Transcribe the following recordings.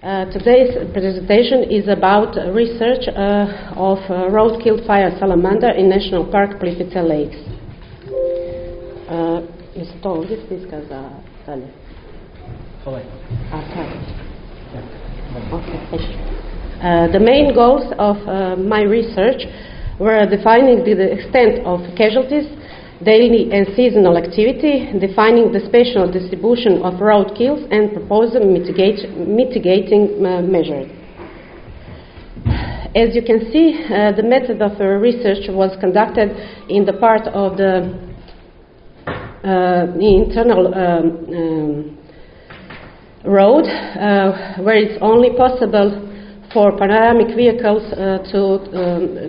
Today's presentation is about research of roadkill fire salamander in National Park Plitvice Lakes. Jesu to ovdje stiska za dalje? The main goals of my research were defining the extent of casualties, daily and seasonal activity, defining the spatial distribution of roadkills, and proposing mitigating measures. As you can see, the method of research was conducted in the part of the internal road, where it's only possible for panoramic vehicles to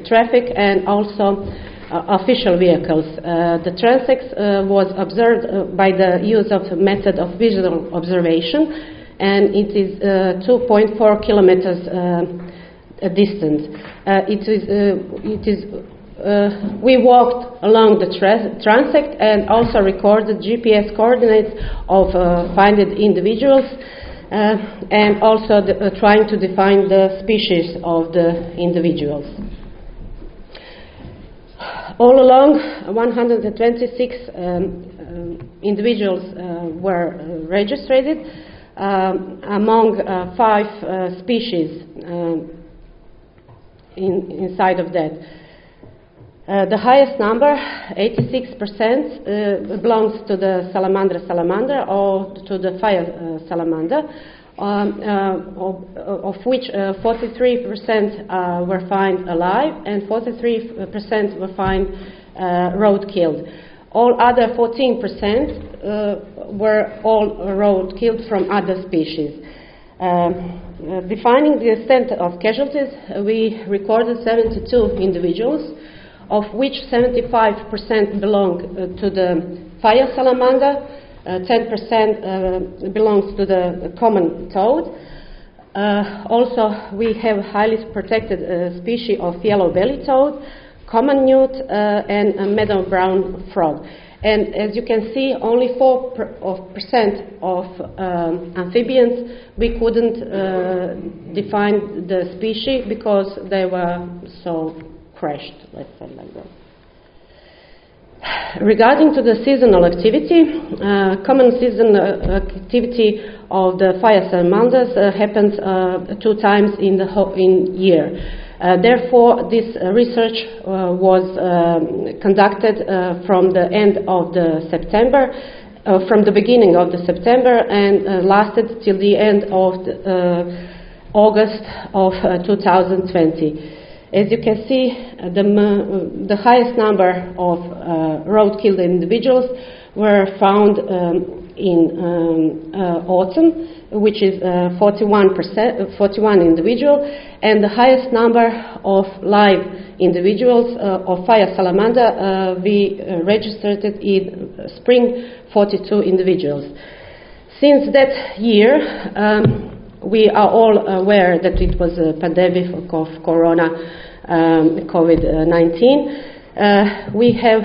traffic and also official vehicles. The transects was observed by the use of a method of visual observation, and it is 2.4 kilometers distance. We walked along the transect and also recorded GPS coordinates of finding individuals and also trying to define the species of the individuals. All along, 126 individuals were registered among 5 species inside of that. The highest number, 86%, belongs to the Salamandra or to the fire salamander, of which 43% were found alive and 43% were found road-killed. All other 14% were all road-killed from other species. Defining the extent of casualties, we recorded 72 individuals, of which 75% belong to the fire salamander, 10% belongs to the common toad. Also, we have highly protected species of yellow-bellied toad, common newt, and a meadow brown frog. And as you can see, only 4% of amphibians we couldn't define the species because they were so crashed, let's say like that. Regarding to the seasonal activity, common seasonal activity of the fire salamanders happens 2 times in the year. Therefore, this research was conducted from the end of the September, from the beginning of the September, and lasted till the end of August of 2020. As you can see, the highest number of road-killed individuals were found in autumn, which is 41 individuals, and the highest number of live individuals of fire salamander we registered in spring, 42 individuals. Since that year, we are all aware that it was a pandemic of corona, COVID-19. We have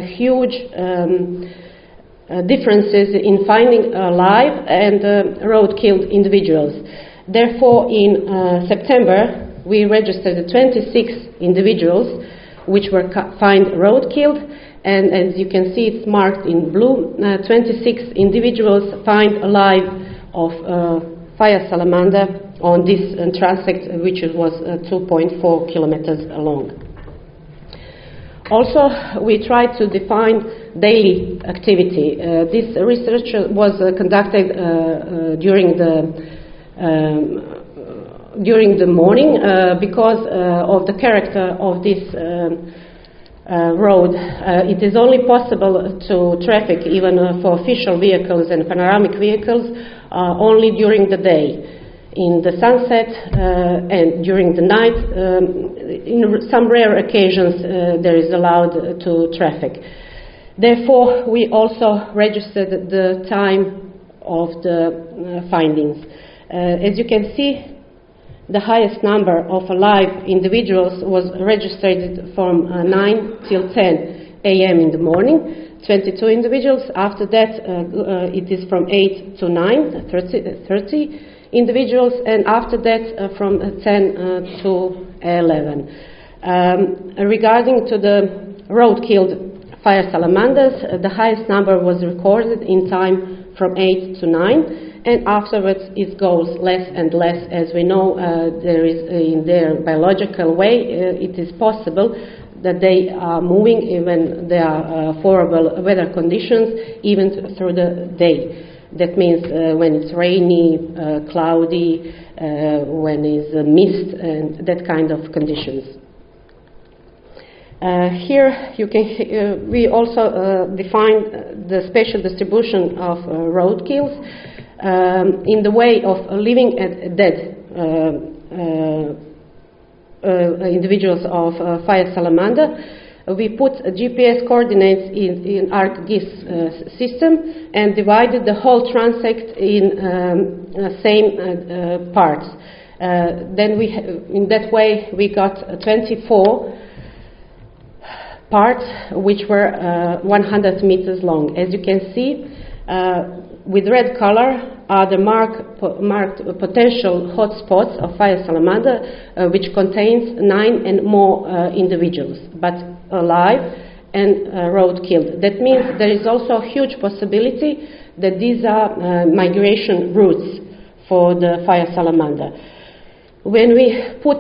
huge differences in finding live and road-killed individuals. Therefore, in September, we registered 26 individuals which were found road-killed, and as you can see, it's marked in blue. 26 individuals found alive of fire salamander on this transect, which was 2.4 kilometers long. Also, we tried to define daily activity. This research was conducted during the morning because of the character of this road. It is only possible to traffic, even for official vehicles and panoramic vehicles, only during the day. In the sunset and during the night, in some rare occasions, there is allowed to traffic. Therefore, we also registered the time of the findings. As you can see, the highest number of alive individuals was registered from 9 till 10 a.m. in the morning, 22 individuals. After that, it is from 8 to 9, 30 individuals, and after that from 10 to 11. Regarding to the road-killed fire salamanders, the highest number was recorded in time from 8 to 9, and afterwards it goes less and less. As we know, there is in their biological way, it is possible that they are moving even there are favorable weather conditions, even through the day. That means when it's rainy, cloudy, when it's mist, and that kind of conditions. Here you can we also define the spatial distribution of roadkills in the way of living and dead individuals of fire salamander. We put GPS coordinates in ArcGIS system and divided the whole transect in same parts. Then in that way we got 24 parts which were 100 meters long. As you can see, with red color are the marked potential hotspots of fire salamander, which contains 9 and more individuals, but alive and road-killed. That means there is also a huge possibility that these are migration routes for the fire salamander. When we put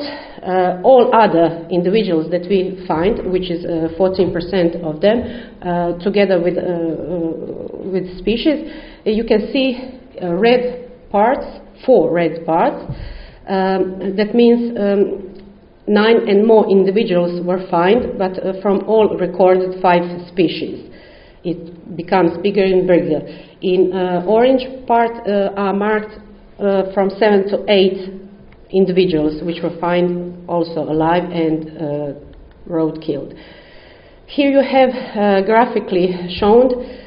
all other individuals that we find, which is 14% of them, together with species, you can see red parts, 4 red parts. That means 9 and more individuals were found, but from all recorded 5 species. It becomes bigger and bigger. In orange part are marked from 7 to 8 individuals which were found also alive and road-killed. Here you have graphically shown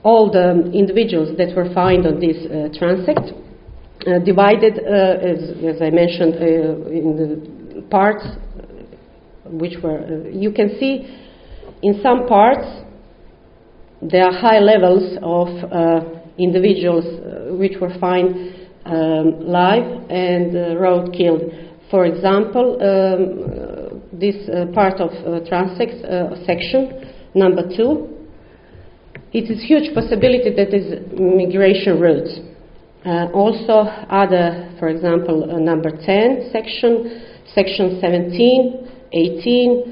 all the individuals that were found on this transect, divided, as I mentioned, in the parts which were, you can see in some parts there are high levels of individuals which were found live and road-killed. For example, this part of transect section, number 2, it is huge possibility that is migration routes. Also other, for example, number 10 section, section 17, 18,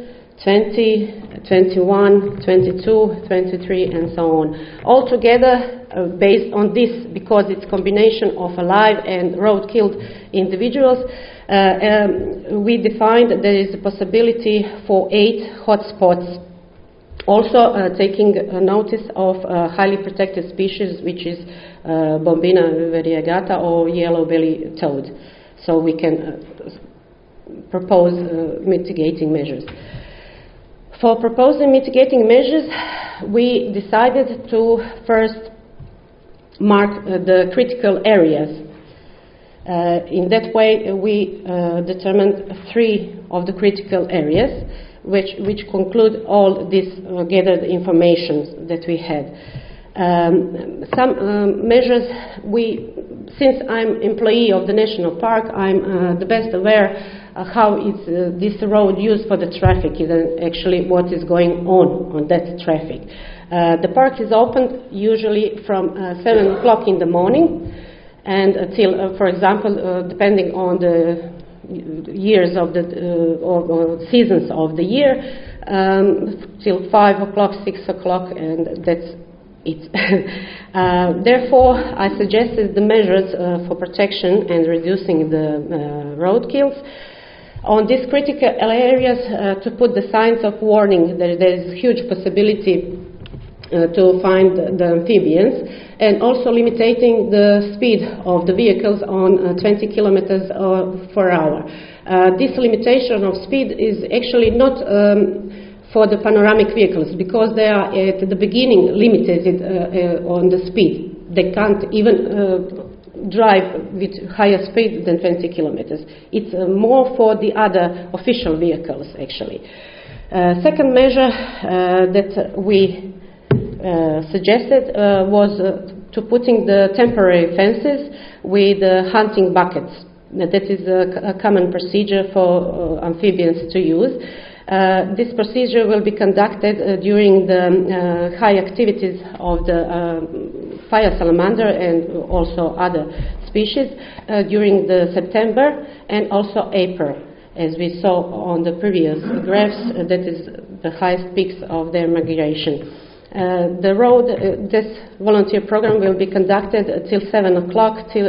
20, 21, 22, 23, and so on. Altogether, based on this, because it's combination of alive and road-killed individuals, we defined that there is a possibility for 8 hotspots. Also taking notice of highly protected species, which is Bombina variegata or yellow-belly toad. So we can propose mitigating measures. For proposing mitigating measures, we decided to first mark the critical areas. In that way, we determined 3 of the critical areas, which conclude all this gathered information that we had. Some measures, since I'm employee of the National Park, I'm the best aware how is this road used for the traffic, and actually what is going on that traffic. The park is open usually from 7 o'clock in the morning and until, for example, depending on the years of the or seasons of the year, till 5 o'clock, 6 o'clock, and that's it. Therefore, I suggested the measures for protection and reducing the roadkills. On these critical areas, to put the signs of warning, there is huge possibility to find the amphibians, and also limiting the speed of the vehicles on 20 kilometers per hour. This limitation of speed is actually not for the panoramic vehicles, because they are at the beginning limited on the speed. They can't even drive with higher speed than 20 kilometers. It's more for the other official vehicles, actually. Second measure that we suggested was to putting the temporary fences with hunting buckets. That is a common procedure for amphibians to use. This procedure will be conducted during the high activities of the fire salamander and also other species during the September and also April. As we saw on the previous graphs, that is the highest peaks of their migration. This volunteer program will be conducted till 7 o'clock till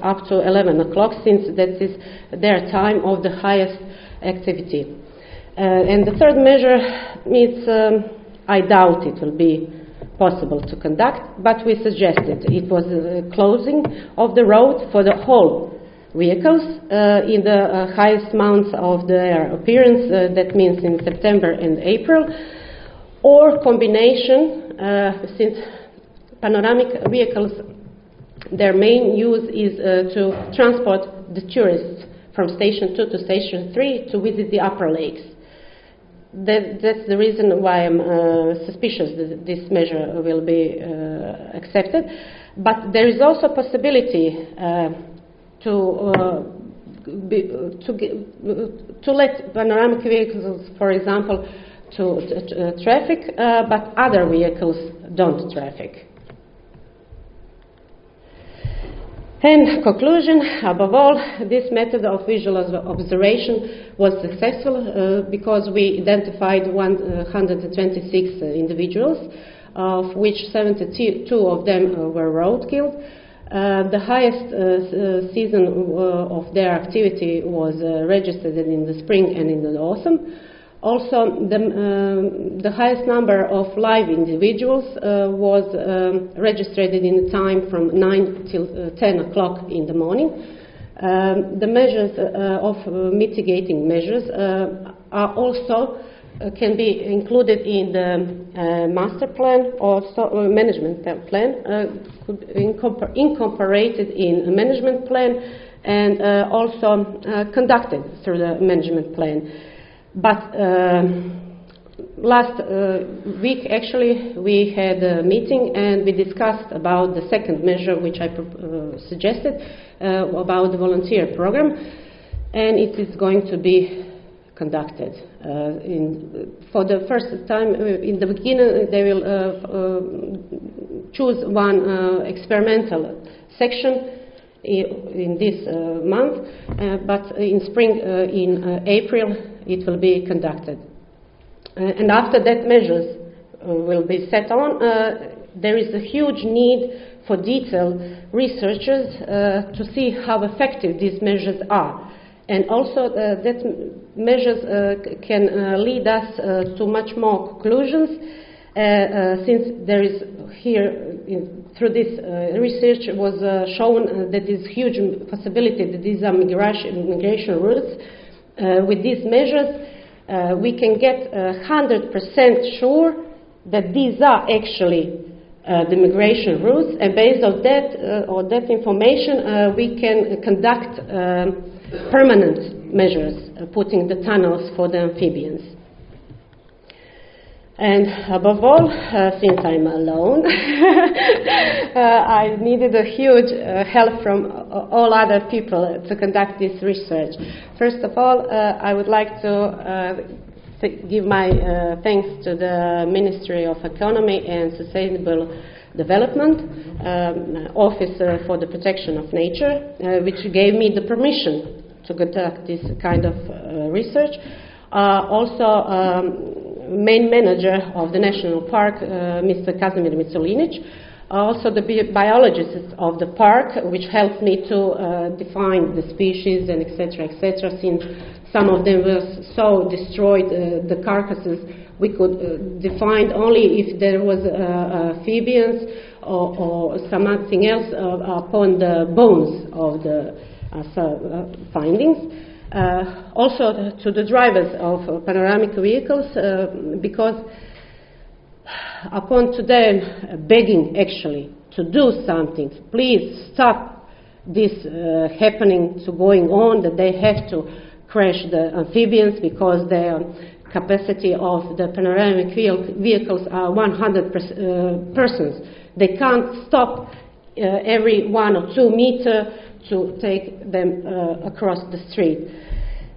up to 11 o'clock, since that is their time of the highest activity. And the third measure is, I doubt it will be possible to conduct, but we suggested it was closing of the road for the whole vehicles in the highest months of their appearance, that means in September and April, or combination, since panoramic vehicles, their main use is to transport the tourists from Station 2 to Station 3 to visit the upper lakes. That's the reason why I'm suspicious that this measure will be accepted. But there is also a possibility to let panoramic vehicles, for example, to traffic, but other vehicles don't traffic. And conclusion, above all, this method of visual observation was successful because we identified 126 individuals, of which 72 of them were roadkill. The highest season of their activity was registered in the spring and in the autumn. Also, the highest number of live individuals was registered in the time from 9 till 10 o'clock in the morning. The measures of mitigating measures are also can be included in the master plan or management plan, incorporated in a management plan, and also conducted through the management plan. But last week, actually, we had a meeting and we discussed about the second measure, which I suggested, about the volunteer program, and it is going to be conducted. For the first time, in the beginning, they will choose one experimental section in this month, but in spring, in April, it will be conducted. And after that measures will be set on, there is a huge need for detailed researchers to see how effective these measures are. And also that measures can lead us to much more conclusions, since there is here, through this research was shown that there is huge possibility that these are migration routes. With these measures, we can get 100% sure that these are actually the migration routes, and based on that information, we can conduct permanent measures, putting the tunnels for the amphibians. And above all, since I'm alone, I needed a huge help from all other people to conduct this research. First of all, I would like to give my thanks to the Ministry of Economy and Sustainable Development, Office for the Protection of Nature, which gave me the permission to conduct this kind of research. Also, main manager of the National Park, Mr. Kazimir Miculinic, also the biologists of the park, which helped me to define the species and etc., since some of them were so destroyed, the carcasses, we could define only if there was amphibians or something else upon the bones of the findings. Also to the drivers of panoramic vehicles, because upon to them begging actually to do something, please stop this happening to going on, that they have to crash the amphibians because their capacity of the panoramic vehicles are 100 persons they can't stop every 1 or 2 meters to take them across the street.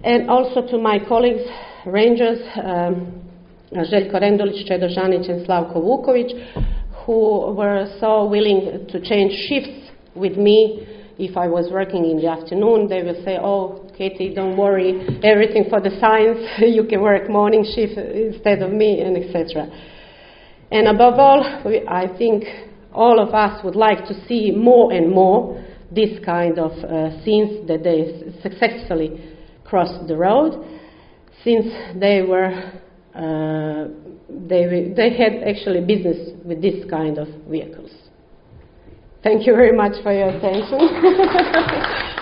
And also to my colleagues, rangers, Željko Rendolić, Čedo Žanić and Slavko Vuković, who were so willing to change shifts with me. If I was working in the afternoon, they will say, oh, Katie, don't worry, everything for the science, you can work morning shift instead of me, and etc. And above all, I think all of us would like to see more and more this kind of scenes that they successfully crossed the road, since they were they had actually business with this kind of vehicles. Thank you very much for your attention.